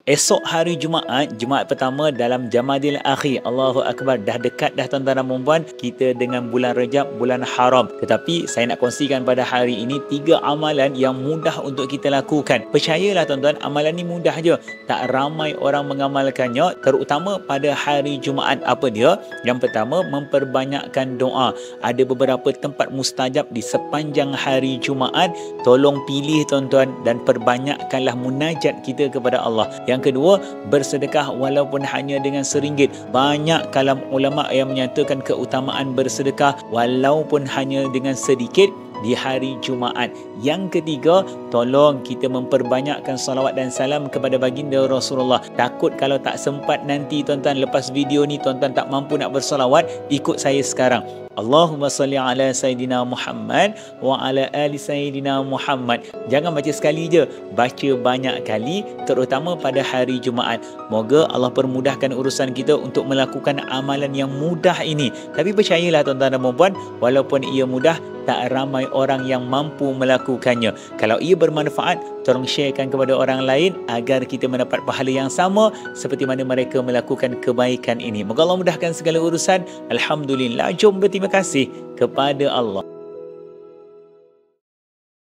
Esok hari Jumaat, Jumaat pertama dalam Jamadil Akhir. Allahu Akbar. Dah dekat dah tuan-tuan dan puan-puan kita dengan bulan Rejab, bulan haram. Tetapi saya nak kongsikan pada hari ini 3 amalan yang mudah untuk kita lakukan. Percayalah tuan-tuan, amalan ni mudah je. Tak ramai orang mengamalkannya, terutama pada hari Jumaat. Apa dia? Yang pertama, memperbanyakkan doa. Ada beberapa tempat mustajab di sepanjang hari Jumaat. Tolong pilih tuan-tuan dan perbanyakkanlah munajat kita kepada Allah. Yang kedua, bersedekah walaupun hanya dengan RM1. Banyak kalam ulama yang menyatakan keutamaan bersedekah walaupun hanya dengan sedikit di hari Jumaat. Yang ketiga, tolong kita memperbanyakkan salawat dan salam kepada baginda Rasulullah. Takut kalau tak sempat nanti tuan-tuan, lepas video ni tuan-tuan tak mampu nak bersalawat, ikut saya sekarang. Allahumma salli ala Sayyidina Muhammad wa ala ali Sayyidina Muhammad. Jangan baca sekali je, baca banyak kali, terutama pada hari Jumaat. Moga Allah permudahkan urusan kita untuk melakukan amalan yang mudah ini. Tapi percayalah tuan-tuan dan puan-puan, walaupun ia mudah, tak ramai orang yang mampu melakukannya. Kalau ia bermanfaat, tolong sharekan kepada orang lain agar kita mendapat pahala yang sama seperti mana mereka melakukan kebaikan ini. Moga Allah mudahkan segala urusan. Alhamdulillah. Jom berterima kasih kepada Allah.